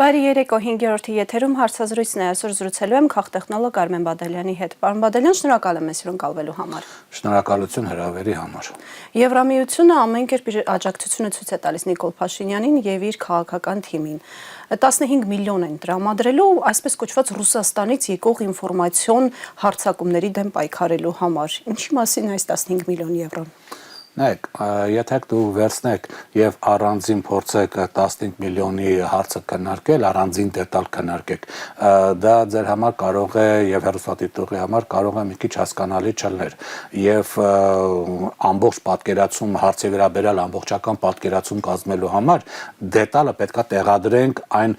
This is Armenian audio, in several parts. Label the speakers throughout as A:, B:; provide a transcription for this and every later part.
A: Բարի երեկո 5-րդի եթերում հարցազրույցն է, այսօր զրուցելու եմ քաղտեխնոլոգ Արմեն Բադալյանի հետ։ Պարոն Բադալյան, շնորհակալ եմ մեզ հյուրընկալվելու համար։
B: Շնորհակալություն հրավերի համար։
A: Եվրամիությունը ամեն կերպ իր աջակցությունը ցույց է տալիս Նիկոլ Փաշինյանին եւ իր քաղաքական թիմին։ 15 միլիոն են տրամադրելու այսպես կոչված Ռուսաստանից եկող ինֆորմացիոն հարձակումների դեմ պայքարելու համար։ Ինչի մասին այս 15 միլիոն եվրոն։
B: Նայեք, եթե դու վերցնեք եւ առանձին փորձեք 15 միլիոնի հարցը քննարկել, առանձին դետալ քննարկեք, դա ձեր համար կարող է եւ հերոսատիտողի համար կարող է մի քիչ հասկանալի չլներ եւ ամբողջ պատկերացում հարցի վերաբերյալ ամբողջական պատկերացում կազմելու համար դետալը պետքա տեղադրենք այն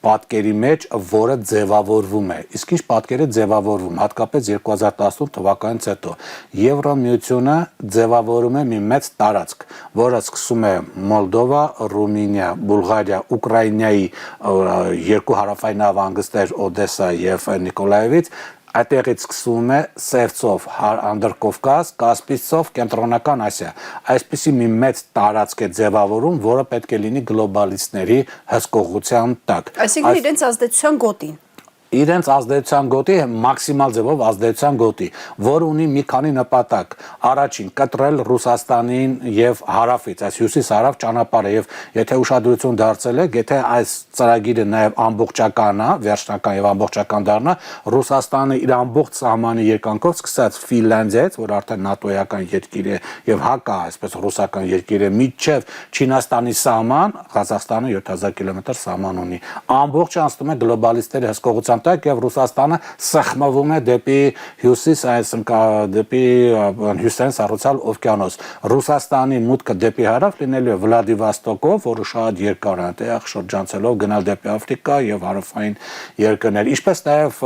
B: պատկերի մեջ, որը ձևավորվում է։ Իսկ ինչ պատկեր է ձևավորվում, հատկապես 2018 թվականից հետո Եվրամիությունը ձևավորում է մի մեծ տարածք, որը սկսում է Մոլդովա, Ռումինիա, Բուլղարիա, Ուկրաինայի երկու հարավային նավահանգիստներ Օդեսա եւ Նիկոլաևից այդտեղից սկսվում է Սևծով, Անդրկովկաս, Կասպից ծով, Կենտրոնական Ասիա։ Այսպիսի մի մեծ տարածք է ձևավորում, որը պետք է լինի գլոբալիստների հսկողության տակ։
A: Այսինքն իրենց ազդեցության գոտին։
B: Իրենց ազդեցության գոտի մաքսիմալ ձևով ազդեցության գոտի, որ ունի մի քանի նպատակ։ Առաջին կտրել Ռուսաստանին եւ հարավից, այս հյուսիս-հարավ ճանապարհը եւ եթե ուշադրություն դարձել եք, եթե այս ծրագիրը նաեւ ամբողջական է, վերջնական եւ ամբողջական դառնա, Ռուսաստանը իր ամբողջ սահմանի երկայնքով սկսած Ֆինլանդիայից, որ արդեն նատոյական երկիր է եւ հակա, այսպես ռուսական երկիր է, միջև Չինաստանի սահման, Ղազախստանը 7000 կիլոմետր սահման ունի։ Ամբողջը անցնում է գլոբալիստների հսկողության եւ Ռուսաստանը սխմվում է դեպի հյուսիս, այսինքն դեպի հյուսիսային սառուցալ օվկիանոս։ Ռուսաստանի մուտքը դեպի հարավ լինելու է Վլադիվոստոկով, որը շատ երկար է, այդտեղ շրջանցելով գնալ դեպի Աֆրիկա եւ հարավային երկրներ, ինչպես նաեւ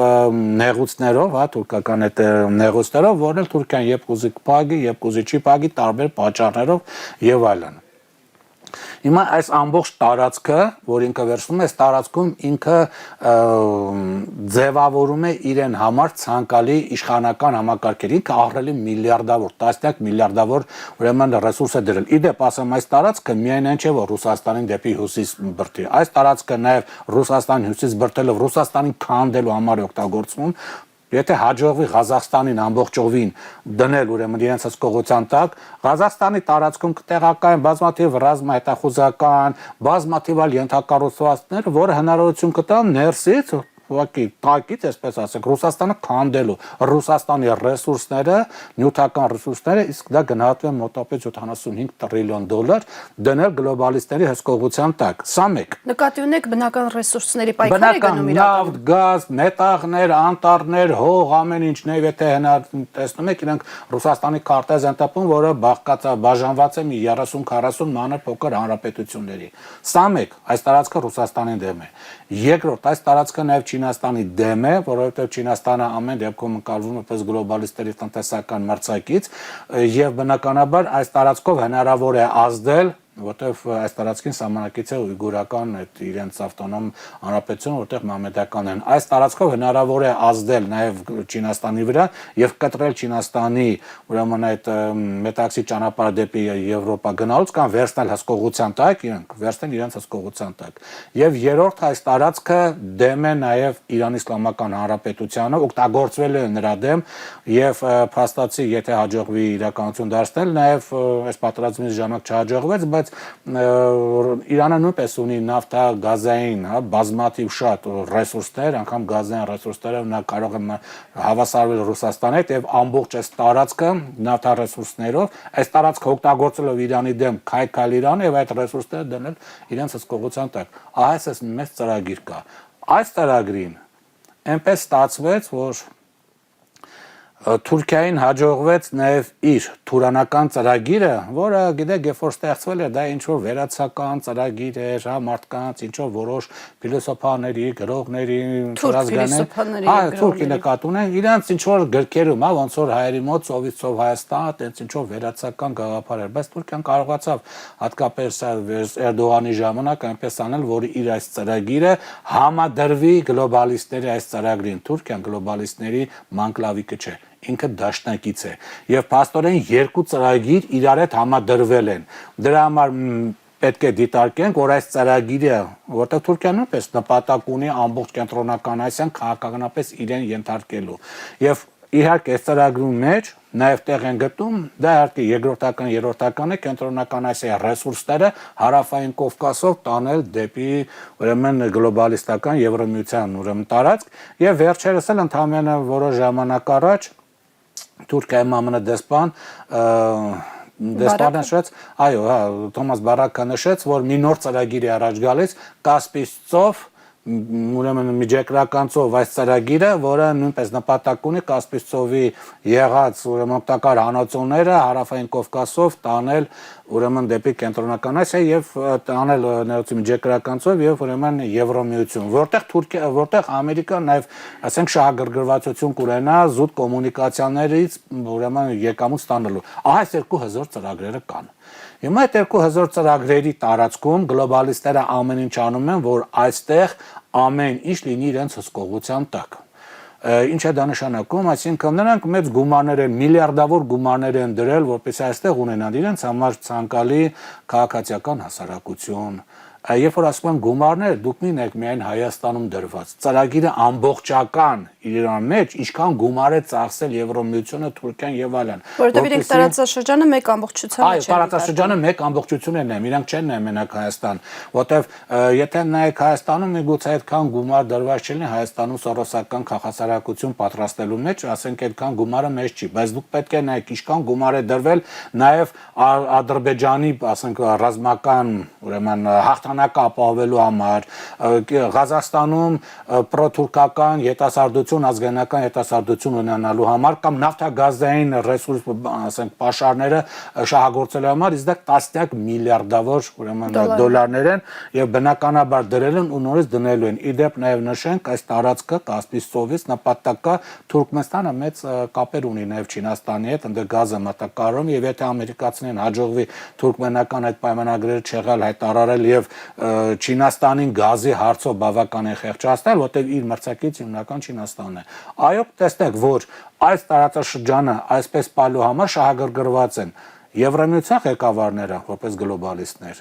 B: նեղուցներով, հա, թուրքական այդ նեղուցներով, որն էլ Թուրքիան երբ կուզի կփակի, երբ կուզի չի փակի, տարբեր պատճառներով եւ այլն։ Հիմա այս ամբողջ տարածքը, որ ինքը վերցնում է, այս տարածքում ինքը ձևավորում է իրեն համար ցանկալի իշխանական համակարգեր, ինքը ահռելի միլիարդավոր, տասնյակ միլիարդավոր ուրեմն ռեսուրս է դրել։ Իդեպ ասեմ, այս տարածքը միայն այն չէ, որ Ռուսաստանին դեպի հյուսիս բրդի։ Այս տարածքը նաև Ռուսաստանին հյուսիս բրդելով Ռուսաստանին քանդելու համար է օգտագործվում։ Եթե հաջողվի Ղազախստանին ամբողջովին դնել ուրեմն իրենց հսկողության տակ, Ղազախստանի տարածքում կտեղակայեն բազմաթիվ ռազմահետախուզական, բազմաթիվ այլ ենթակառուցվածքներ, որը հնարավորություն կտան ներսից ուղղակի տակից, այսպես ասենք, Ռուսաստանը քանդելու Ռուսաստանի ռեսուրսները, նյութական ռեսուրսները, իսկ դա գնահատվում է մոտավորապես 75 տրիլիոն դոլար դնել գլոբալիստների հսկողության տակ։ Սա մեկ։
A: Նկատի ունեք բնական ռեսուրսների պայքար է գնում
B: իրական։ Նավթ, գազ, մետաղներ, անտառներ, հող, ամեն ինչն է, եթե տեսնում եք, իրենք Ռուսաստանի քարտեզ են տպում, որը բաժանված է մի 30-40 մանր փոքր հանրապետությունների։ Սա մեկ, այս տարածքը Ռուսաստանին դեմ է։ Երկրորդ, այս տարածքը նաև Չինաստանի դեմ է, որովհետև Չինաստանը ամեն դեպքում ընկալվում է պես գլոբալիստերի տնտեսական մրցակից եւ բնականաբար այս տարածքով հնարավոր է ազդել, որտեղ այս տարածքին սահմանակից է ուйգուրական այդ իրենց ավտոնոմ հանրապետությունը, որտեղ մամեդական են։ Այս տարածքով հնարավոր է ազդել նաև Չինաստանի վրա եւ կտրել Չինաստանի ուրեմն այդ մետաքսի ճանապարհը դեպի Եվրոպա գնալուց կամ վերցնել հսկողության տակ, իրենք վերցնել իրենց հսկողության տակ։ Եվ երրորդ այս տարածքը դեմ է նաև Իրանի Իսլամական Հանրապետությանը, օգտագործվել է նրա դեմ եւ փաստացի եթե հաջողվի իրականություն դարձնել, նաև այս պատերազմի ժամանակ չհաջողվեց, բայց Իրանը նույնպես ունի նավթագազային, հա, բազմաթիվ շատ ռեսուրսներ, անգամ գազային ռեսուրսներով նա կարող է հավասարվել Ռուսաստանի հետ եւ ամբողջ այս տարածքը նավթարեսուրսներով, այս տարածքը օգտագործելով Իրանի դեմ քայքալ Իրանը եւ այդ ռեսուրսները դնել իրենց հսկողության տակ։ Այս մեծ ծրագիր կա։ Այս ծրագրին այնպես ստացվեց, որ Թուրքիային հաջողվեց նաև իր թուրանական ծրագիրը, որը գիտեք, երբ որ ստեղծվել էր, դա ինչ-որ վերացական ծրագիր էր, հա, մարդկանց, ինչ-որ որոշ փիլիսոփաների, գրողների, թուրքի նկատի ունեն, իրանց ինչ-որ գրքերում, հա, ոնց որ հայերի մոտ սովից սով Հայաստան, տենց ինչ-որ վերացական գաղափար էր, բայց Թուրքիան կարողացավ հատկապես Էրդողանի ժամանակ այնպես անել, որ իր այս ծրագիրը համադրվի գլոբալիստների այս ծրագրին։ Թուրքիան գլոբալիստների մանկլավիկը չէ։ Ինքը դաշնակից է եւ փաստորեն երկու ծրագիր իրար հետ համադրվել են։ Դրա համար պետք է դիտարկենք, որ այս ծրագիրը, որտեղ Թուրքիան նույնպես նպատակ ունի ամբողջ կենտրոնական Ասիան քաղաքականապես իրեն ենթարկելու։ Եվ իհարկե այս ծրագրում մեջ նաև տեղ են գտնում, դա իհարկե երկրորդական, երրորդական է կենտրոնական Ասիայի ռեսուրսները հարավային Կովկասով տանել դեպի ուրեմն գլոբալիստական Եվրամիության ուրեմն տարածք եւ վերջերս էլ ընդամենը որոշ ժամանակ առաջ Թուրքիայի ԱՄՆ դեսպան դեսպանը նշեց, այո, հա, Թոմաս Բարակը նշեց, որ մի նոր ծրագիր է առաջ գալիս Կասպից ծով ուրեմն միջերկրական ծով այս ծրագիրը, որը նույնպես նպատակ ունի Կասպից ծովի եղած ուրեմն օգտակար հանածոները հարավային Կովկասով տանել ուրեմն դեպի կենտրոնական Ասիա եւ տանել ներողություն միջերկրական ծով եւ ուրեմն Եվրամիություն, որտեղ Ամերիկան նաեւ ասենք շահագրգռվածություն կունենա զուտ կոմունիկացիաներից ուրեմն եկամուտ ստանալու։ Ահա այս երկու հզոր ծրագրերը կան։ Հիմա այդ 2000 ծրագրերի տարածքում գլոբալիստները ամեն ինչ անում են, որ այստեղ ամեն ինչ լինի իրենց հսկողության տակ։ Ինչ է դա նշանակում, այսինքն նրանք մեծ գումարներ են, միլիարդավոր գումարներ են դրել, որպեսզի այստեղ ունենան իրենց համար ցանկալի քաղաքացիական հասարակություն։ Երբ որ ասում եմ գումարներ, դուք մի նեք միայն Հայաստանում դրված։ Ծրագիրը ամբողջական իրան մեջ ինչքան գումար է ծախսել Եվրամիությունը, Թուրքիան եւ այլն։
A: Որտեղ իրենք տարածաշրջանը մեկ ամբողջության մեջ
B: է։ Այո, տարածաշրջանը մեկ ամբողջություն են, իրանք չեն նայում մենակ Հայաստան, որտեվ եթե նայեք Հայաստանում միգուցե այդքան գումար դրված չլինի Հայաստանում սովորական քաղաքասարակություն պատրաստելու մեջ, ասենք այդքան գումարը մեծ չի, բայց դուք պետք է նայեք ինչքան գումար է դրվել նաեւ Ադրբեջանի, ասենք ռազմական, ուրեմն հաղթանակը ապահովելու համար, Ղազախստանում պրոթուրքական յետասարդություն, ազգայնական յետասարդություն ունենալու համար կամ նավթագազային ռեսուրս, ասենք, պաշարները շահագործելու համար, իսկ դա տասնյակ միլիարդավոր ուրեմն դոլարներ են եւ բնականաբար դրել են ու նորից դնելու են։ Իդեպ նաեւ նշենք, այս տարածքը Կասպից ծովից նպատակա Թուրքմենստանը մեծ կապեր ունի նաեւ Չինաստանի հետ, ընդ գազը մատակարարում եւ եթե ամերիկացիներին հաջողվի թուրքմենական այդ պայմանագրերը չեղալ հայտարարել եւ Չինաստանին գազի հարցով բավական է խեղճացնել, որտեղ իր մրցակից հիմնական Չինաստանն է։ Այո, տեսնեք, որ այս տարածաշրջանը այսպես պալու համար շահագրգռված են Եվրամիության ղեկավարները, որպես գլոբալիստներ,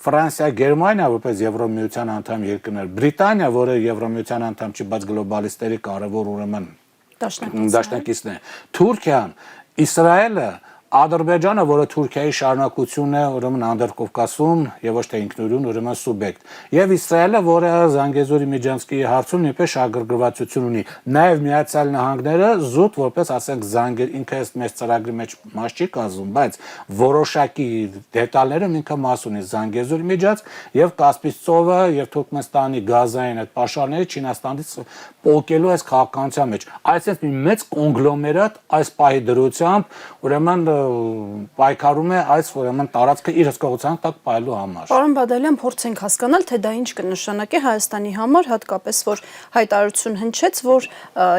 B: Ֆրանսիա, Գերմանիա, որպես Եվրամիության անդամ երկրներ, Բրիտանիա, որը Եվրամիության անդամ չի, բայց գլոբալիստերի կարևոր ուրեմն դաշնակիցն է, Թուրքիան, Իսրայելը, Ադրբեջանը, որը Թուրքիայի շարունակությունն է ուրեմն Անդրկովկասում եւ ոչ թե ինքնուրույն ուրեմն սուբյեկտ, եւ Իսրայելը, որը Զանգեզուրի Միջանցքի հարցում նույնպես շահագրգռվածություն ունի, նաեւ Միացյալ Նահանգները զուտ որպես ասենք Զանգեր ինքը այս մեծ ծրագրի մեջ մաս չի կազմում, բայց որոշակի դետալները ինքը մաս ունի Զանգեզուրի Միջանցք եւ Կասպից ծովը եւ Թուրքմենստանի գազային այդ պաշարները Չինաստանից պոկելու այս քաղաքականության մեջ։ Այսինքն մի մեծ կոնգլոմերատ այս պահի դրությամբ ուրեմն պայքարում է այս ուրեմն տարածքը իր հսկողության տակ պահելու համար։
A: Պարոն Բադալյան, փորձենք հասկանալ, թե դա ինչ կնշանակի Հայաստանի համար, հատկապես որ հայտարարություն հնչեց, որ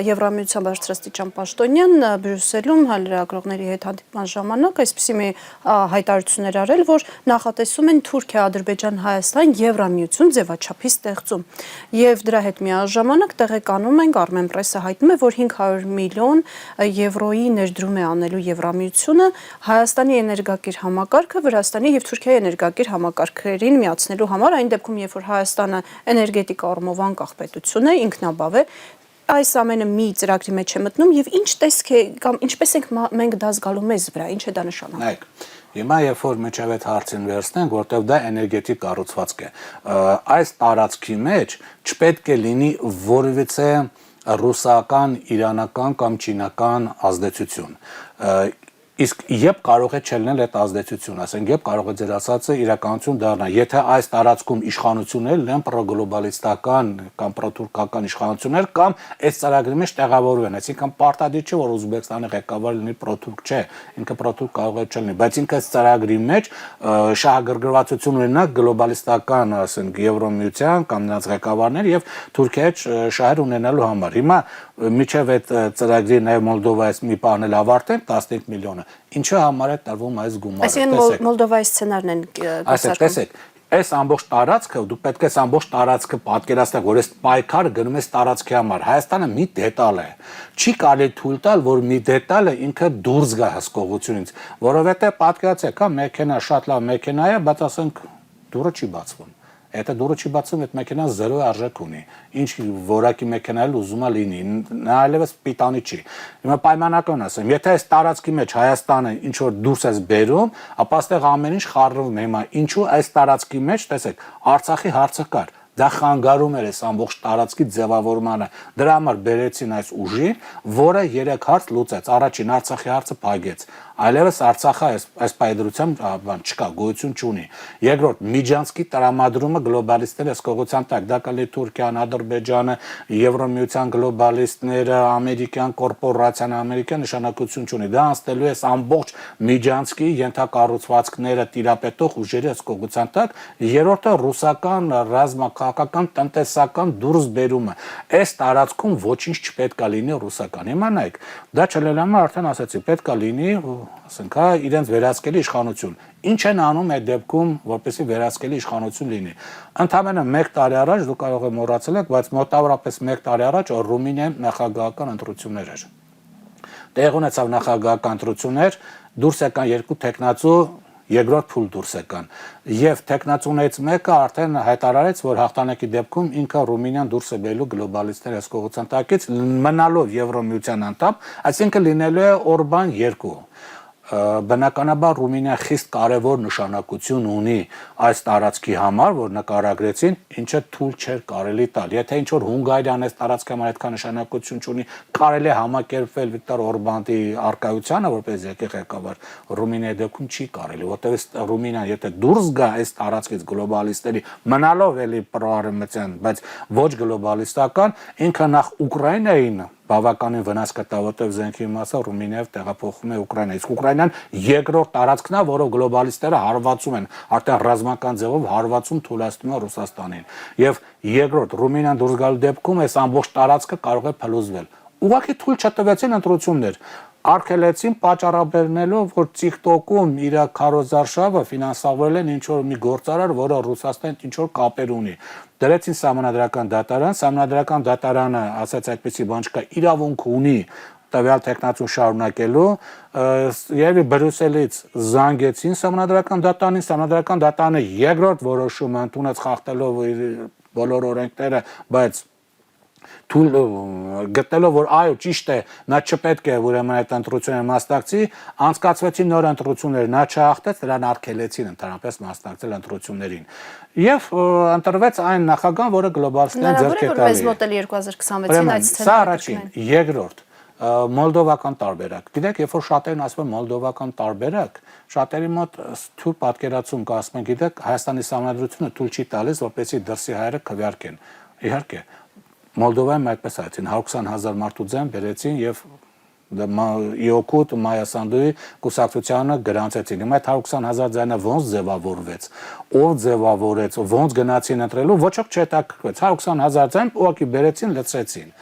A: Եվրամիության բարձրաստիճան պաշտոնյան Բրյուսելում լրագրողների հետ հանդիպման ժամանակ այսպիսի մի հայտարարություն էր արել, որ նախատեսում են Թուրքիա, Ադրբեջան, Հայաստան Եվրամիություն ձևաչափի ստեղծում։ Եվ դրա հետ միաժամանակ տեղեկանում ենք, Armen Press-ը հայտնում է, որ 500 միլիոն եվրոյի ներդրում է անելու Եվրամիությունը Հայաստանի էներգակիր համակարգը Վրաստանի եւ Թուրքիայի էներգակիր համակարգերին միացնելու համար, այն դեպքում, երբ որ Հայաստանը էներգետիկ առումով անկախ պետություն է, ինքնաբավ է, այս ամենը մի ծրագրի մեջ է մտնում եւ ինչ տեսք է կամ ինչպես ենք մենք դա զգալու մեզ վրա, ինչ է դա նշանակում։
B: Հիմա երբ որ մեջ այդ հարցին վերցնենք, որտեղ դա էներգետիկ կառուցվածք է, այս տարածքի մեջ չպետք է լինի որևիցե ռուսական, իրանական կամ չինական ազդեցություն։ Իսկ երբ կարող է չլինել այդ ազդեցություն, ասենք երբ կարող է ձեր ասածը իրականություն դառնա, եթե այս տարածքում իշխանություններ լինեն պրոգլոբալիստական կամ պրոթուրքական իշխանություններ կամ այս ծրագրի մեջ տեղավորվեն, այսինքն պարտադիր չէ որ Ուզբեկստանի ղեկավարը լինի պրոթուրք չէ, ինքը պրոթուրք կարող է չլինի, բայց ինքը այս ծրագրի մեջ շահագրգռվածություն ունենա գլոբալիստական, ասենք Եվրամիության կամ նրանց ղեկավարներ եւ Թուրքիայի շահեր ունենալու համար։ Հիմա միջև այդ ծրագրի նաեւ Մոլդովայից մի բան էլ ավարտեն 15 միլիոնը Ինչու համար է տրվում այս գումարը։
A: Այսինքն Մոլդովայի սցենարն են
B: կուսարկում։ Տեսեք, այս ամբողջ տարածքը, դուք պետք է այս ամբողջ տարածքը պատկերացնեք, որ այս պայքարը գնում է տարածքի համար։ Հայաստանը մի դետալ է։ Չի կարելի թույլ տալ, որ մի դետալը ինքը դուրս գա հսկողությունից, որովհետև պատկերացեք, հա, մեքենա շատ լավ մեքենա է, բայց ասենք դուրը չի բացվում։ Եթե դուրը չի բացվում, այդ մեքենան 0 արժեք ունի։ Ինչ որակի մեքենա էլ ուզում է լինի, նա այլևս պիտանի չի։ Հիմա պայմանական ասեմ, եթե այս տարածքի մեջ Հայաստանը ինչ որ դուրս էս բերում, ապա այստեղ ամեն ինչ խառնվում է։ Հիմա ինչու այս տարածքի մեջ, տեսեք, Արցախի հարցը կար։ Դա խանգարում էր այս ամբողջ տարածքի ձևավորմանը։ Դրա համար բերեցին այս ուժին, որը 3 հարց լուծեց։ Առաջին Արցախի հարցը փակեց։ Այլևս Արցախը այս պայդրությամբ չկա, գոյություն չունի։ Երկրորդ Միջանցքի տրամադրումը գլոբալիստների եսկողության տակ, դա կլի Թուրքիան, Ադրբեջանը, Եվրոմիության գլոբալիստները, ամերիկյան կորպորացիան, ամերիկյան նշանակություն չունի։ Դա անցնելու է ամբողջ Միջանցքի ենթակառուցվածքները տիրապետող ուժերի եսկողության տակ։ Երրորդը ռուսական ռազմաքաղաքական տնտեսական դուրս բերումը։ Այս տարածքում ոչինչ չպետք է լինի ռուսական։ Հիմա նայեք, դա չլելամը արդեն ասացի, պետք է լինի ասենք, իրենց վերահսկելի իշխանություն։ Ինչ են անում այդ դեպքում, որպեսզի վերահսկելի իշխանություն լինի։ Ընդամենը 1 տարի առաջ դուք կարող եք մոռացել եք, բայց մոտավորապես 1 տարի առաջ Ռումինիայում նախագահական ընտրություններ էր։ Տեղ ունեցավ նախագահական ընտրություններ, դուրս եկան 2 տեխնացու, երկրորդ փուլ դուրս եկան։ Եվ տեխնացուներից մեկը արդեն հայտարարեց, որ հաղթանակի դեպքում ինքը Ռումինիան դուրս է բերելու գլոբալիստների եսկողության տակից, մնալով Եվրոմիության անդամ, այսինքն լինելու է Օրբան 2։ Բնականաբար Ռումինիա խիստ կարևոր նշանակություն ունի այս տարածքի համար, որ նկարագրեցին, ինչը թույլ չէր կարելի տալ։ Եթե ինչ որ Հունգարիան այս տարածքի համար այդքան նշանակություն չունի, կարելի է համակերպվել Վիկտոր Օրբանի արկայությանը, որպես ղեկավար, Ռումինիայի դեպքում չի կարելի, որտեղ Ռումինիան եթե դուրս գա այս տարածքից գլոբալիստերի, մնալով էլի պրոարմենիան, բայց ոչ գլոբալիստական, ինքը նախ Ուկրաինային բավականին վնաս կտա, որտեղ զենքի մասը Ռումինիայով տեղափոխվում է Ուկրաինա։ Իսկ Ուկրաինան երկրորդ տարածքն է, որով գլոբալիստները հարվածում են, արդեն ռազմական ձևով հարվածում թույլատնում է Ռուսաստանին։ Եւ երկրորդ Ռումինիան դուրս գալու դեպքում այս ամբողջ տարածքը կարող է փլուզվել։ Ուղղակի թույլ չտվեցին ընտրություններ։ Արգելեցին պատճառաբերնելով, որ TikTok-ում իր քարոզարշավը ֆինանսավորել են ինչ-որ մի գործարար, որը Ռուսաստանին ինչ-որ կապեր ունի։ Դրեցին Սահմանադրական դատարան, Սահմանադրական դատարանը ասաց այդպեսի բան չկա, իրավունք ունի տվյալ տեխնացուն շարունակելու, եւ Բրյուսելից զանգեցին Սահմանադրական դատարանին, Սահմանադրական դատարանը երկրորդ որոշումը ընդունեց խախտելով բոլոր օրենքները, բայց թույլ գտնելով որ այո ճիշտ է նա չպետք է ուրեմն այդ ընտրությունները մասնակցի անցկացվեցին նոր ընտրություններ նա չհաղթեց նրան արգելեցին ընդհանրապես մասնակցել ընտրություններին եւ ընտրվեց այն նախագահան որը գլոբալիստներին ձեռք է տալի
A: մեզ մոտել 2026-ին այդ
B: սա առաջին երկրորդ մոլդովական տարբերակ գիտեք երբ որ շատերն ասում են մոլդովական տարբերակ շատերի մոտ թույլ պատկերացում կա ասում են գիտեք Հայաստանի Սահմանադրությունը թույլ չի տալիս որպեսզի դրսի հայերը քվեարկեն իհարկե Մոլդովայում այդպես այցին 120,000 մարդու ձեն բերեցին եւ Իոկուտ Մայա Սանդուի կուսակցությանը գրանցեցին։ Հիմա այդ 120,000 ձայնը ոնց ձևավորվեց։ Ով ձևավորեց, ոնց գնացին ընտրելու, ոչ ոք չհետաքրքրվեց։ 120,000 ձայն ուղղակի բերեցին, լցրեցին։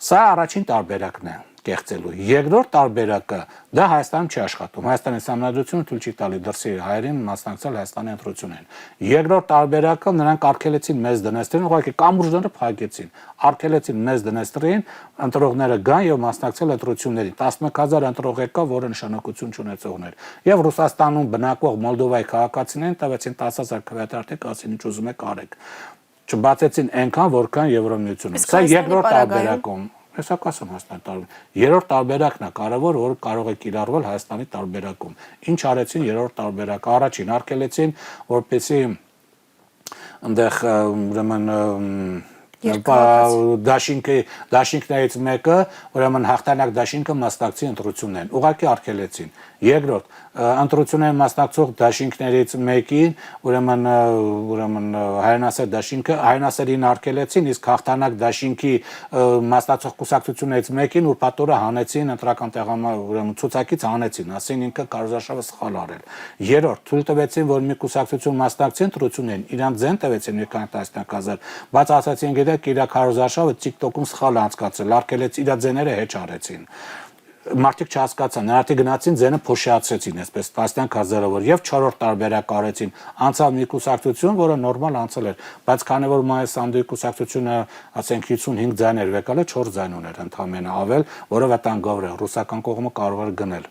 B: Սա առաջին տարբերակն է կեղծելու։ Երկրորդ տարբերակը դա Հայաստանում չի աշխատում։ Հայաստանի Սահմանադրությունը թույլ չի տալի դրսի հայերին մասնակցել Հայաստանի ընտրություններին։ Երկրորդ տարբերակը նրանք արգելեցին մեծ դնեստրին, ուղղակի կամուրջները փակեցին։ Արգելեցին մեծ դնեստրին, ընտրողները գան եւ մասնակցել ընտրություններին։ 11,000 ընտրող եկա, որը նշանակություն չունեցողներ։ Եվ Ռուսաստանում բնակվող Մոլդովայի քաղաքացիներին տվեցին 10,000 քվեատարտիկ, ասին ինչ ուզում եք արեք։ Չբացեցին այնքան, որքան Եվրոմիությունում։ Սա երկրորդ տարբերակում Հեսա կասեմ Հայաստանի տարբերակում։ Երրորդ տարբերակն է կարևոր, որ կարող է կիրառվել Հայաստանի տարբերակում։ Ինչ արեցին երրորդ տարբերակը։ Առաջին արգելեցին, որպեսզի այնտեղ ուրեմն դաշինքներից մեկը, ուրեմն հաղթանակ դաշինքը մասնակցի ընտրություններին։ Ուղղակի արգելեցին։ Երկրորդ, ընտրություններին մասնակցող դաշինքներից մեկին, ուրեմն հայրենասեր դաշինքը, հայրենասերին արգելեցին, իսկ հաղթանակ դաշինքի մասնակցող կուսակցություններից մեկին ուրբաթօրը հանեցին ընտրական տեղամասը, ուրեմն ցուցակից հանեցին, ասին ինքը կարոզարշավը սխալ արել։ Երրորդ, թույլ տվեցին, որ մի կուսակցություն մասնակցի ընտրություններին, իրանց ձեն տվեցին մի քանի տասնյակ, բայց ասացին իր քարոզարշավը TikTok-ում սխալ անցկացրել, արգելեց իր ձեները հեչ արեցին։ Մարդիկ չհասկացան, նրանք գնացին ձենը փոշիացրեցին, այսպես տասնյակ հազարավոր եւ չորրորդ տարբերակ արեցին։ Անցավ մի կուսակցություն, որը նորմալ անցել էր, բայց քանի որ Մայա Սանդուի կուսակցությունը, ասենք 55 ձայն էր վեկալը, 4 ձայն ուներ ընդամենը ավել, որը վտանգավոր է, ռուսական կողմը կարող էր գնել։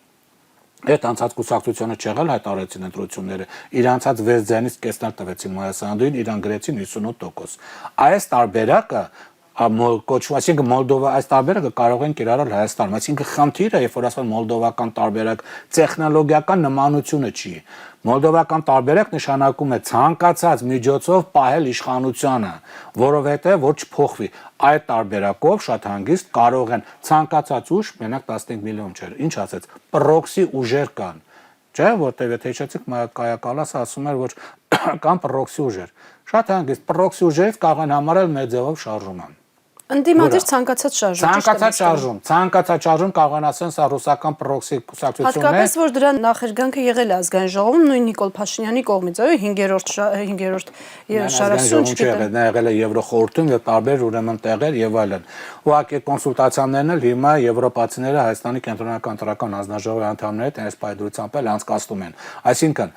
B: Այդ անցած կուսակցությունը չեղել հայտարարեցին ընտրությունները, իր անցած 6 ձայնից կեսներ տվեցին Մայասանդուին, իրան գրեցին 58%։ Այս տարբերակը կոչված Մոլդովա այս տարբերակը կարող են կիրառել Հայաստանում, այսինքն խնդիրը, երբ որ ասում մոլդովական տարբերակ, տեխնոլոգիական նմանությունը չի։ Մոլդովական տարբերակ նշանակում է ցանկացած միջոցով պահել իշխանությանը, որովհետև որ չփոխվի։ Այդ տարբերակով շատ հանգիստ կարող են ցանկացած ուժ, մենակ 15 միլիոն չէր, ինչ ասեց, պրոքսի ուժեր կան։ Չէ, որտեղ եթե հիշեցիք Կայա Կալասը ասում էր, որ կան պրոքսի ուժեր։ Շատ հանգիստ պրոքսի ուժերից կարող են համարել մեծ ձևով շարժում։
A: Ընդդիմադիր ցանկացած
B: ցանկացած շարժում կարող են ասեն սա ռուսական պրոքսի կուսակցությունն է։
A: Հատկապես որ դրա նախերգանքը եղել է ազգային ժողովում, նույն Նիկոլ Փաշինյանի կողմից, այո, 5-րդ շարասյուն
B: չգիտեմ։ Նա եղել է Եվրոխորհրդում եւ տարբեր ուրեմն տեղեր եւ այլն։ Ուղղակի կոնսուլտացիաներն էլ հիմա եվրոպացիները Հայաստանի կենտրոնական տրական հանձնաժողովի անդամների հետ այս պայդրությամբ էլ անցկացնում են։ Այսինքն,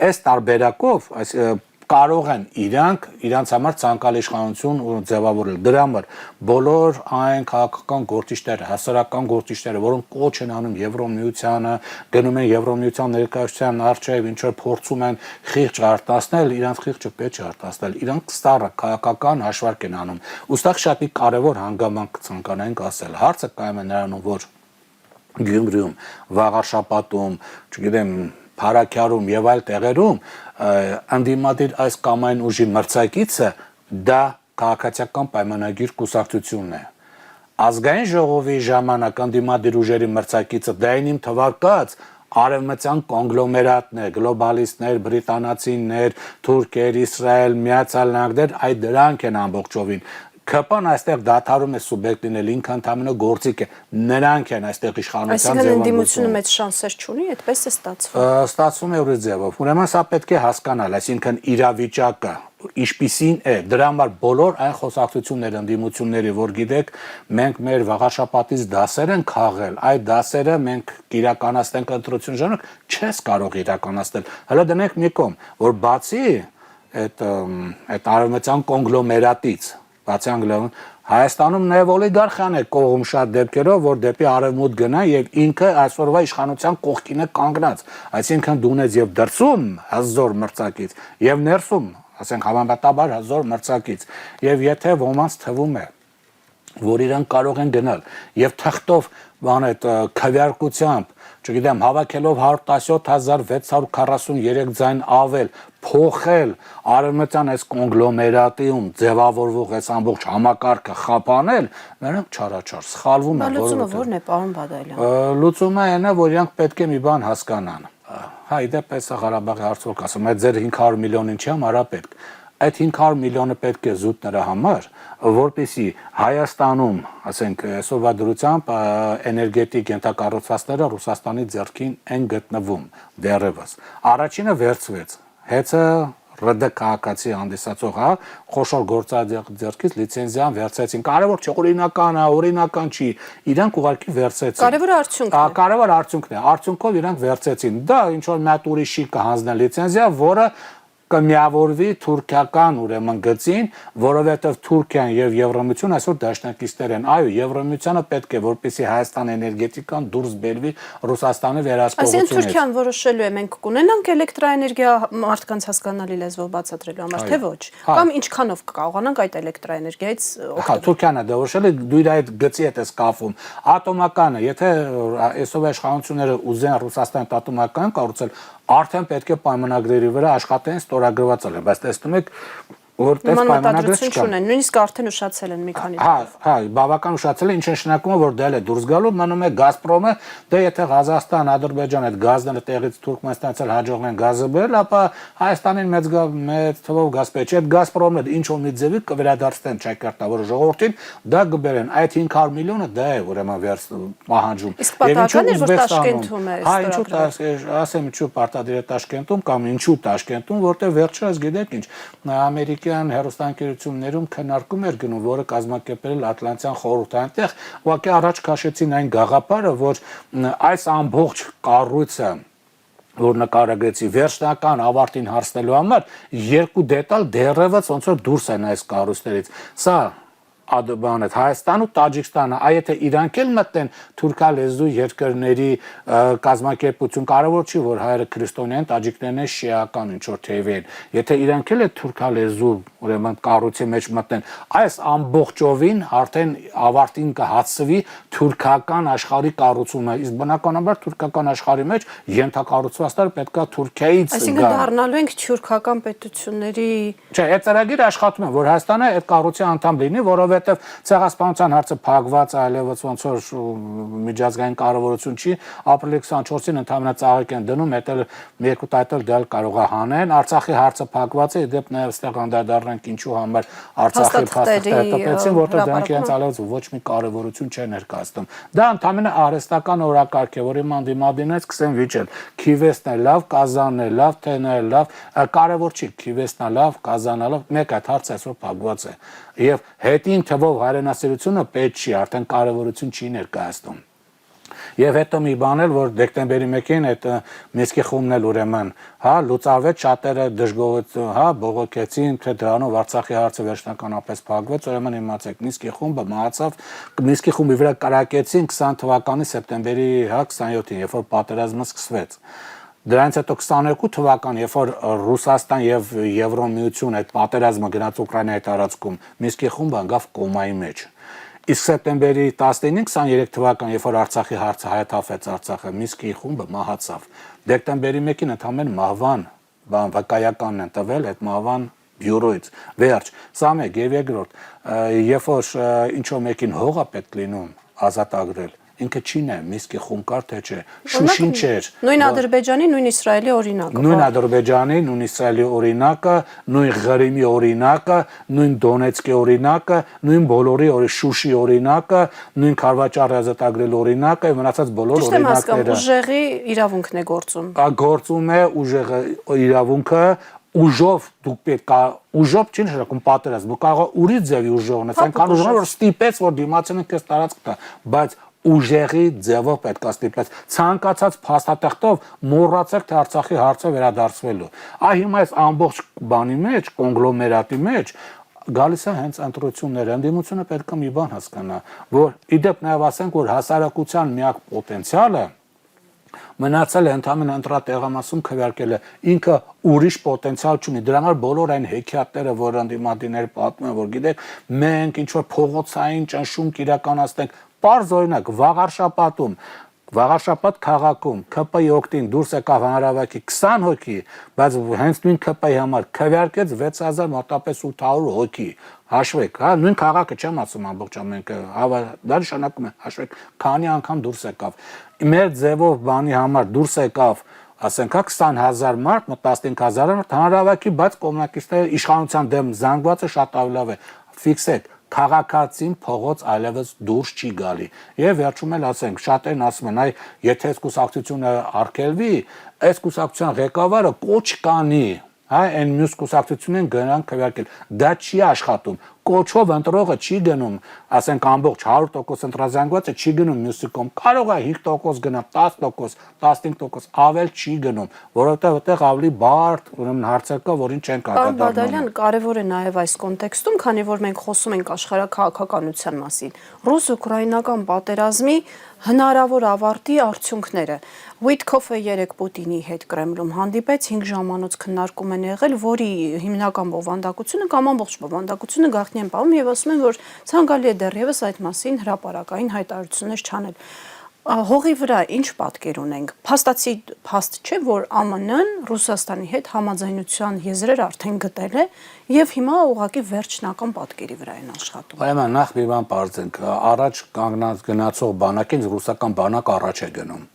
B: այս տարբերակով կարող են իրանց համար ցանկալի իշխանություն ձևավորել։ Դրա համար բոլոր այն քաղաքական գործիչները, հասարակական գործիչները, որոնք կոչ են անում Եվրոմիությանը, գնում են Եվրոմիության ներկայացության առջև, ինչ որ փորձում են խիղճ արտասնել, իրանց խիղճը պետք է արտասնել։ Իրանք ստառը քաղաքական հաշվարկ են անում։ Ուստեղ շատ մի կարևոր հանգամանք ցանկանայինք ասել։ Հարցը կայանում է նրանում, որ Գյումրիում, Վաղարշապատում, չգիտեմ, Փարաքյարում եւ այլ տեղերում անդիմադիր այս կամ այն ուժի մրցակիցը դա քաղաքացիական պայմանագիր կուսակցությունն է։ Ազգային ժողովի ժամանակ անդիմադիր ուժերի մրցակիցը դա այն իմ թվարկած արևմտյան կոնգլոմերատներ, գլոբալիստներ, բրիտանացիներ, թուրքեր, Իսրայել, Միացյալ Նահանգներ, այդ դրանք են ամբողջովին։ ԿՊ-ն այստեղ դադարում է սուբյեկտ լինել, ինքը ընդհանրապես գործիք է, նրանք են այստեղ իշխանության
A: ձևավորում։ Այսինքն ընդդիմությունը մեծ շանսեր չունի, այդպես է ստացվում։
B: Ստացվում է ուրիշ ձևով։ Ուրեմն սա պետք է հասկանալ, այսինքն իրավիճակը ինչպիսին է, դրա համար բոլոր այն խոսակցությունները, ընդդիմությունների, որ գիտեք, մենք մեր Վաղարշապատից դասեր են քաղել, այդ դասերը մենք իրականացնենք ընտրություն ժամանակ, չես կարող իրականացնել։ Հələ դնենք մի կողմ, որ բացի այդ արևմտյան կոնգլոմերատից բացի անգլիան Հայաստանում նաև օլիգարխիան է կողմ շատ դեպքերով, որ դեպի արևմուտք գնա եւ ինքը այսօրվա իշխանության կողքին է կանգնած։ Այսինքն դունեց եւ դրսում հզոր մրցակից եւ ներսում, ասենք համեմատաբար հզոր մրցակից։ Եվ եթե ոմանց թվում է, որ իրենք կարող են գնալ եւ թղթով բան այդ քվեարկությամբ, չգիտեմ, հավաքելով 117643 ձայն ավել, փոխել արևմտյան այս կոնգլոմերատիում ձևավորվող այս ամբողջ համակարգը խափանել, նրանք չարաչար սխալվում են։
A: Լուծումը ո՞րն է, պարոն Բադալյան։
B: Լուծումը այն է, որ իրանք պետք է մի բան հասկանան։ Հայ դեպս Ղարաբաղի հարցով ասում, այդ ձեր 500 միլիոնին չի համարա պետք։ Այդ 500 միլիոնը պետք է զուտ նրա համար, որպեսզի Հայաստանում, ասենք, այսօրվա դրությամբ էներգետիկ ենթակառուցվածքները Ռուսաստանի ձեռքին են գտնվում դեռևս։ Առաջինը վերցվեց, հեծը ՌԴ քաղաքացի հանդիսացող, խոշոր գործաձեռքից լիցենզիան վերցեցին։ Կարևոր չէ, օրինական չի, իրանք ուղղակի վերցեցին։
A: Կարևորը արդյունքն է։
B: Կարևոր արդյունքն է, արդյունքով իրանք վերցեցին։ Դա ինչ որ մի հատ ուրիշի կհանձնեն լիցենզիա, որը կմիավորվի թուրքական ուրեմն գծին, որովհետև Թուրքիան եւ Եվրոմիությունը այսօր դաշնակիցներ են։ Այո, Եվրոմիությանը պետք է, որպեսզի Հայաստան էներգետիկան դուրս բերվի Ռուսաստանի վերահսկողությունից։
A: Այսինքն Թուրքիան որոշելու է մենք կունենանք էլեկտրաէներգիա մարդկանց հասկանալի լեզվով բացատրելու համար, թե ոչ։ Կամ ինչքանով կկարողանանք այդ էլեկտրաէներգիայից օգտվել։
B: Թուրքիան է դա որոշել, դու իր այդ գծի հետ ես կապվում։ Ատոմականը, եթե այսօր իշխանությունները ուզեն Ռուսաստանի ատոմական կառուցել, արդեն պետք է պայմանագրերի վրա աշխատեն ստորագրված լինեն, բայց տեսնում եք որտեղ պայմանագրեր
A: չկան։ Նույնիսկ արդեն ուշացել են մի քանի
B: դեպք։ Հա, բավական ուշացել է, ինչ նշանակում է, որ դա էլ է դուրս գալու, մնում է Գազպրոմը, դե եթե Ղազախստան, Ադրբեջան այդ գազները տեղից Թուրքմենստանից էլ հաջողեն են գազը բերել, ապա Հայաստանին մեծ թվով գազ պետք է։ Այդ Գազպրոմը ինչ որ մի ձևի կվերադարձնեն ճակատավոր ժողովրդին, դա կբերեն։ Այդ 500 միլիոնը դա է ուրեմն պահանջում։
A: Իսկ պատահական է, որ Տաշկենտում է
B: Հա, ինչու ասեմ, ինչու պարտադիր է Տաշկենտում կամ ինչու Տաշկենտում, որտեղ վերջերս գիտեք ինչ, ամերիկյան հեռուստաընկերություններում քննարկում էր գնում, որը կազմակերպել Ատլանտյան խորհուրդը, այնտեղ ուղղակի առաջ քաշեցին այն գաղափարը, որ այս ամբողջ կառույցը որ նկարագրեցի վերջնական ավարտին հասնելու համար երկու դետալ դեռևս ոնց որ դուրս են այս կառույցներից։ Սա Ադբանը Հայաստան ու Տաջիկստանը, այ եթե իրանք էլ մտնեն թուրքալեզու երկրների կազմակերպություն, կարևոր չի որ հայերը քրիստոնյա են, տաջիկներն են շիական ինչ որ թեւի են։ Եթե իրանք էլ է թուրքալեզու ուրեմն կառույցի մեջ մտնեն, այս ամբողջովին արդեն ավարտին կհասցվի թուրքական աշխարհի կառուցումը, իսկ բնականաբար թուրքական աշխարհի մեջ ենթակառուցվածքները պետքա Թուրքիայից գան։
A: Այսինքն դառնալու ենք թուրքական պետությունների
B: Չէ, այդ ծրագիրը աշխատում է, որ Հայաստանը այդ կառույցի անդամ լինի, որովհետև ցեղասպանության հարցը փակված այլևս ոնց որ միջազգային կարևորություն չի, ապրիլի 24-ին ընդհանրապես ծաղիկ են դնում, դա երկու տայտել դալ կարող է հանեն, Արցախի հարցը փակված է, դեպ նաև այստեղ անդրադառնանք ինչու համար Արցախի փաստաթղթերը տպեցին, որտեղ դրանք իրենց այլևս ոչ մի կարևորություն չեն ներկայացնում։ Դա ընդհանրապես արհեստական օրակարգ է, որ իմ անդիմադիրները սկսեն վիճել։ Քիվեսն է լավ, Կազանն է լավ, Թենը է լավ, կարևոր չի Քիվեսն է լավ, Կազանը լավ, մեկ այդ հարցը այսօր փակված է։ Եվ հետին թվով հայրենասիրությունը պետք չի, արդեն կարևորություն չի ներկայացնում։ Եվ հետո մի բան էլ որ դեկտեմբերի 1-ին այդ Միսկի խումբն էլ ուրեմն, հա, լուծարվեց շատերը դժգոհություն, հա, բողոքեցին, թե դրանով Արցախի հարցը վերջնականապես փակվեց, ուրեմն իմացեք, Միսկի խումբը մահացավ, Միսկի խումբի վրա կրակեցին 20 թվականի սեպտեմբերի 27-ին, երբ որ պատերազմը սկսվեց։ Դրանից հետո 22 թվական, երբ որ Ռուսաստան եւ Եվրոմիություն այդ պատերազմը գնաց Ուկրաինայի տարածքում, Միսկի խումբը անգավ կոմայի մեջ։ Իսկ սեպտեմբերի 19-ին 23 թվական, երբ որ Արցախի հարցը հայտարարվեց Արցախը, Միսկի խումբը մահացավ։ Դեկտեմբերի 1-ին ընդհանրեն մահվան վկայականն են տվել այդ մահվան բյուրոից։ Վերջ, սա մեկ եւ երկրորդ, երբ որ ինչ որ մեկին հող է պետք լինում ազատագրել, ինքը չի նայում Միսկի խումբ կար թե չէ, Շուշին չէր։
A: Նույն Ադրբեջանի, նույն Իսրայելի օրինակը։
B: Նույն Ադրբեջանի, նույն Իսրայելի օրինակը, նույն Ղրիմի օրինակը, նույն Դոնեցկի օրինակը, նույն բոլորի Շուշի օրինակը, նույն Քարվաճարի ազատագրել օրինակը եւ մնացած բոլոր օրինակները։
A: Ուժեղի իրավունքն է գործում։
B: Գործում է ուժեղի իրավունքը ուժով դուք պետք է ուժով չի նշանակում պատերազմ, դուք կարող ուրի ձևի ուժով ունես, այնքան ուժով որ ստիպեց որ դիմացինը քեզ տարածք տա, բայց ուժեղի ձևով պետք է ստիպես ցանկացած փաստաթղթով մոռացեք թե Արցախի հարցը վերադարձվելու։ Այ հիմա այս ամբողջ բանի մեջ, կոնգլոմերատի մեջ գալիս է հենց ընտրությունները, ընդդիմությունը պետք է մի բան հասկանա, որ իդեպ նաև ասենք որ հասարակության միակ պոտենցիալը մնացել է ընդհանրապես ընտրատեղամասում քվեարկելը ինքը ուրիշ պոտենցիալ չունի դրա համար բոլոր այն հեքիաթները որ անդիմադիրները պատմում են որ գիտեք մենք ինչ որ փողոցային ճնշում կիրականացնենք պարզ օրինակ Վաղարշապատ քաղաքում ԿՊ-ի օկտին դուրս եկավ հանրավայքի 20 հոգի, բայց հենց նույն ԿՊ-ի համար քվեարկեց 6000 մոտապես 800 հոգի։ Հաշվեք, հա, նույն քաղաքը չեմ ասում ամբողջ ամենքը, դա նշանակում է հաշվեք, քանի անգամ դուրս եկավ։ Մեր ձևով բանի համար դուրս եկավ, ասենք, 20000 մարդ, 15000 մարդ հանրավայքի, բայց կոմունակիստները իշխանության դեմ զանգվածը շատ ավելի լավ է։ Ֆիքսեք քաղաքացին փողոց այլևս դուրս չի գալի։ Եվ վերջում էլ ասենք, շատերն ասում են, այ եթե այս կուսակցությունը արգելվի, այս կուսակցության ղեկավարը կոչ կանի, հա, այն մյուս կուսակցությունն գնան քվեարկել։ Դա չի աշխատում։ Կոչով ընտրողը չի գնում, ասենք ամբողջ 100% ընտրազանգվածը չի գնում մյուսի կողմ։ Կարող է 5% գնա, 10%, 15% ավել չի գնում, որովհետև այդտեղ ավելի բարդ ուրեմն հարցեր կա, որին չեն կատարում։
A: Բադալյան, կարևոր է նաև այս կոնտեքստում, քանի որ մենք խոսում ենք աշխարհաքաղաքականության մասին։ Ռուս-ուկրաինական պատերազմի հնարավոր ավարտի արդյունքները։ Ուիտքոֆը երեք Պուտինի հետ Կրեմլում հանդիպեց, 5 ժամանոց քննարկում են եղել, որի հիմնական բովանդակությունը կամ ամբողջ բովանդակությունը գաղտնի են պահում եւ ասում են, որ ցանկալի է դեռևս այդ մասին հրապարակային հայտարարություններ չանել։ Հողի վրա ինչ պատկեր ունենք։ Փաստացի փաստ չէ, որ ԱՄՆ-ն Ռուսաստանի հետ համաձայնության եզրեր արդեն գտել է եւ հիմա ուղղակի վերջնական պատկերի վրա են աշխատում։
B: Ուրեմն նախ մի բան բարձենք, առաջ կանգնած գնացող բանակին ռուսական բանակ առաջ է գնում։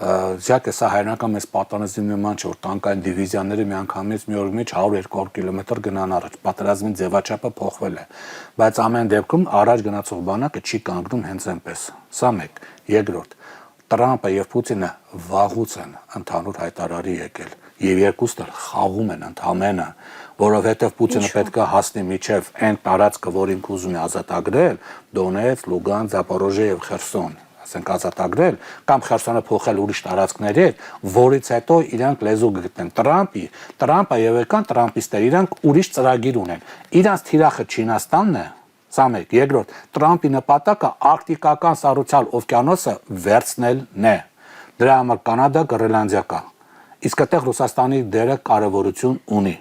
B: Զյակը սա հայրենական մեծ պատանեզի նման չէ, որ տանկային դիվիզիաները միանգամից մի օրի մեջ 100-200 կիլոմետր գնան առաջ, պատերազմի ձևաչափը փոխվել է, բայց ամեն դեպքում առաջ գնացող բանակը չի կանգնում հենց այնպես։ Սա մեկ, երկրորդ, Տրամպը եւ Պուտինը վաղուց են ընդհանուր հայտարարի եկել եւ երկուսն էլ խաղում են ընդհանրապես, որովհետեւ Պուտինը պետք է հասնի միջև այն տարածքը, որին ուզում է ազատագրել, Դոնեցկ, Լուգան, Զապորոժիե եւ Խերսոն, ասենք ազատագրել կամ Խերսոնը փոխել ուրիշ տարածքների, որից հետո իրանք լեզու գտնեն Տրամպը եւ եկան տրամպիստները, իրանք ուրիշ ծրագիր ունեն։ Իրանց թիրախը Չինաստանն է, Սա մեկ, երկրորդ, Տրամպի նպատակը արկտիկական սառուցյալ օվկիանոսը վերցնելն է։ Դրա համար Կանադա, Գրենլանդիա կա։ Իսկ այդտեղ Ռուսաստանի դերը կարևորություն ունի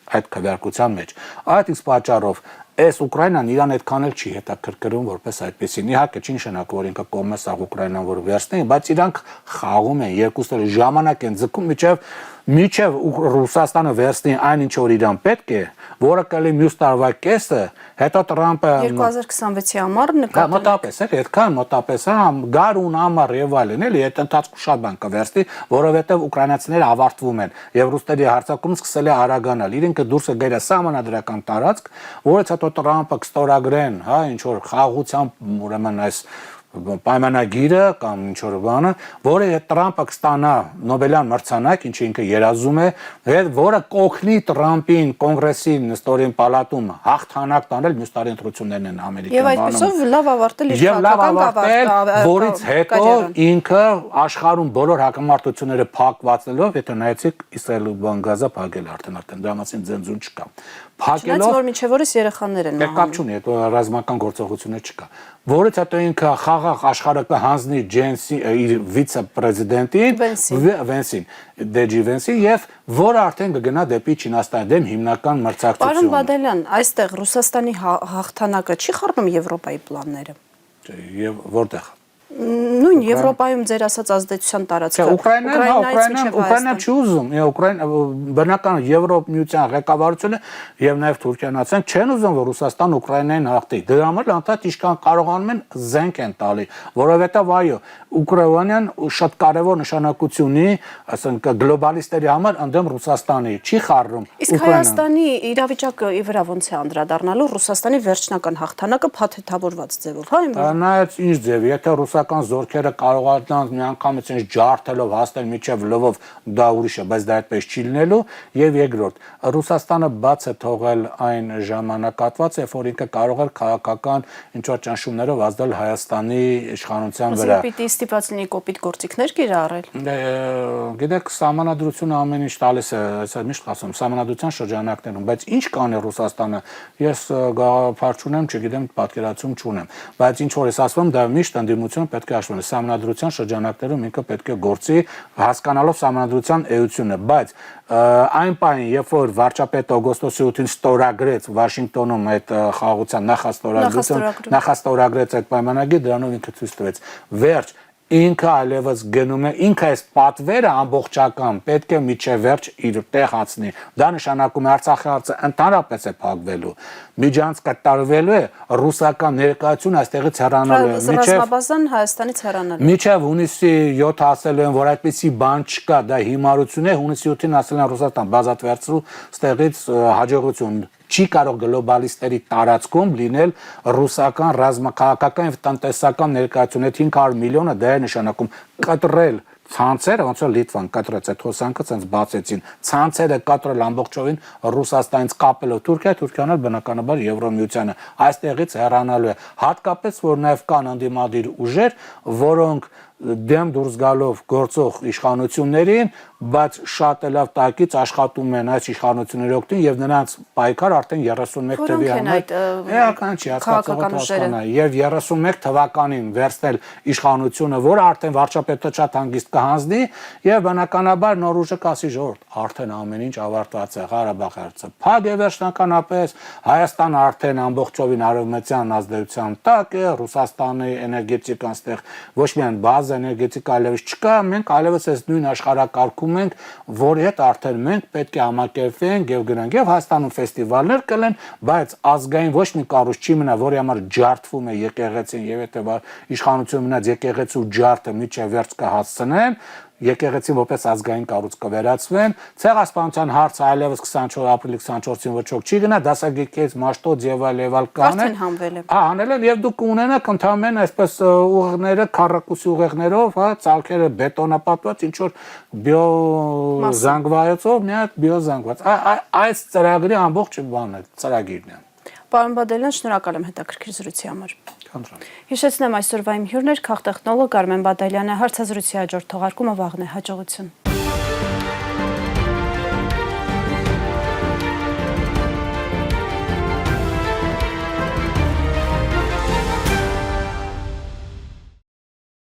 B: այդ քվեարկության մեջ։ Այդ իսկ պատճառով այս Ուկրաինան իրան այդքան էլ չի հետաքրքրում որպես այդպեսին։ Իհարկե չի նշանակում, որ ինքը կողմ է սաղ Ուկրաինան, որ վերցնի, բայց իրանք խաղում են, երկուսը ժամանակ են ձգում միջև Ռուսաստանը վերցնի այն ինչ որ իրան պետք է, որը կլի մյուս տարվա կեսը, հետո Տրամպը
A: 2026-ի համար նկատել
B: մոտապես է, այդքան մոտապես է, գարուն ամառ եւ այլն, էլի, այդ ընթացքում շատ բան կվերցնի, որովհետեւ ուկրաինացիները ավարտվում են եւ ռուսների հարձակումը սկսել է արագանալ։ Իրենք դուրս է գերա սահմանադրական տարածք, որից հետո Տրամպը կստորագրեն, հա, ինչ որ խաղաղությամբ ուրեմն այս պայմանագիրը կամ ինչ որ բանը, որը Տրամպը կստանա Նոբելյան մրցանակ, ինչը ինքը երազում է, որը կօգնի Տրամպին կոնգրեսին նստորեն պալատում հաղթանակ տանել մյուս տարի ընտրություններն են Ամերիկան
A: բանում։ Եվ այդպեսով լավ ավարտել իր
B: քաղաքական որից հետո ինքը աշխարհում բոլոր հակամարտությունները փակվածելով, եթե նայեցիք Իսրայելը բան Գազա փակել արդեն դրա մասին ձենձուն չկա։ Փակելով
A: որ միջև օրս երեխաներ են մահանում։
B: Կապ չունի, հետո ռազմական գործողություններ չկա։ Որից հետո ինքը խաղաղ աշխարհը կհանձնի Ջենսի իր վիցե-պրեզիդենտին Վենսին, Դեջի Վենսին եւ որը արդեն կգնա դեպի Չինաստանի դեմ հիմնական մրցակցություն։
A: Պարոն Բադալյան, այստեղ Ռուսաստանի հաղթանակը չի խառնում Եվրոպայի պլանները։
B: Եւ որտեղ
A: Նույն Եվրոպայում ձեր ասած ազդեցության տարածքը
B: Ուկրաինան չի ուզում, բնական Եվրոպ միության ղեկավարությունը եւ նաեւ Թուրքիան ասեն չեն ուզում որ Ռուսաստան Ուկրաինային հաղթի։ Դրա համար անդադ իշքան կարողանում են զենք են տալի, որովհետեւ այո, Ուկրաինան շատ կարևոր նշանակություն ունի, ասենք գլոբալիստերի համար ընդդեմ Ռուսաստանի, չի խառնում Ուկրաինան։
A: Իսկ Հայաստանի իրավիճակը ի վրա ոնց է անդրադառնալու Ռուսաստանի վերջնական հաղթանակը փաթեթավորված ձևով, հա՞
B: Նայած ինչ ձև, եթե ռուսական զորքերը կարողանան միանգամից ինչ ջարդելով հասնել միջև Լվով, դա ուրիշ է, բայց դա այդպես չի լինելու։ Եվ երկրորդ, Ռուսաստանը բաց է թողել այն ժամանակատված, երբ որ ինքը կարող էր քաղաքական ինչ որ ճնշումներով ազդել Հայաստանի իշխանության վրա։
A: Պիտի ստիպված լինի կոպիտ գործիքներ կիրառել։
B: Գիտեք, սահմանադրությունը ամեն ինչ տալիս է, այսա միշտ ասում, սահմանադրության շրջանակներում, բայց ինչ կանի Ռուսաստանը, ես գաղափար չունեմ, չգիտեմ, պատկերացում չունեմ, բայց ինչ որ ես ասում, դա միշտ ընդդիմությունը պետք է հաշվի սահմանադրության շրջանակներում ինքը պետք է գործի հասկանալով սահմանադրության էությունը, բայց այն պահին, երբ որ վարչապետ Օգոստոսի 8-ին ստորագրեց Վաշինգտոնում այդ խաղաղության նախաստորագրեց այդ պայմանագիրը, դրանով ինքը ցույց տվեց վերջ ինքը այլևս գնում է, ինքը այս պատվերը ամբողջական պետք է միջև վերջ իր տեղ հացնի։ Դա նշանակում է Արցախի հարցը ընդհանրապես է փակվելու։ Միջանց կատարվելու է ռուսական ներկայությունը այստեղից հեռանալու է։
A: Ռազմաբազան Հայաստանից հեռանալու։
B: Միջև հունիսի 7 ասել են, որ այդպիսի բան չկա, դա հիմարություն է, հունիսի 7-ին ասել են Ռուսաստան բազատ վերցրու, ստեղից հաջողություն չի կարող գլոբալիստերի տարածքում լինել ռուսական ռազմաքաղաքական եւ տնտեսական ներկայություն։ Այդ 500 միլիոնը դա է նշանակում կտրել ցանցերը, ոնց որ Լիտվան կտրեց այդ հոսանքը, ցենց բացեցին։ Ցանցերը կտրել ամբողջովին Ռուսաստանից կապելով Թուրքիան էլ բնականաբար Եվրոմիությանը այստեղից հեռանալու է։ Հատկապես որ նաեւ կան անդիմադիր ուժեր, որոնք դեմ դուրս գալով գործող իշխանություններին, բայց շատ լավ տակից աշխատում են այս իշխանությունների օգտին եւ նրանց պայքար արդեն 31 թվականի համար էական չի հասկացողական է եւ 31 թվականին վերցնել իշխանությունը, որը արդեն վարչապետը շատ հանգիստ կհանձնի եւ բնականաբար նոր ուժը կասի ժողովուրդ, արդեն ամեն ինչ ավարտված է, Ղարաբաղ հարցը փակ է վերջնականապես, Հայաստանը արդեն ամբողջովին արևմտյան ազդեցության տակ է, Ռուսաստանի էներգետիկան ստեղ ոչ միայն բազ էներգետիկա այլևս չկա, մենք այլևս այս նույն աշխարհակարգում ենք, որի հետ արդեն մենք պետք է համակերպվենք եւ գնանք եւ Հայաստանում ֆեստիվալներ կլեն, բայց ազգային ոչ մի կառույց չի մնա, որի համար ջարդվում է եկեղեցին եւ եթե իշխանությունը մնաց եկեղեցու ջարդը միջև վերջ կհասցնեն եկեղեցին որպես ազգային կառույց կվերածվեն, ցեղասպանության հարցը այլևս 24 ապրիլի 24-ին ոչոք չի գնա, դասագիրքից Մաշտոց եւ այլ կանեն։
A: Արդեն հանվել է։
B: Հանել են եւ դուք կունենաք ընդհանրեն այսպես ուղեղները քառակուսի ուղեղներով, հա, ցալքերը բետոնապատված, ինչ որ բիոզանգվածով, մի հատ բիոզանգված։ Այս ծրագրի ամբողջ բանն է, ծրագիրն է։
A: Պարոն Բադալյան, շնորհակալ եմ հետաքրքիր զրույցի համար։ Հիշեցնեմ այսօրվա իմ հյուրն էր քաղտեխնոլոգ Արմեն Բադալյանը, հարցազրույցի հաջորդ թողարկումը վաղն է, հաջողություն։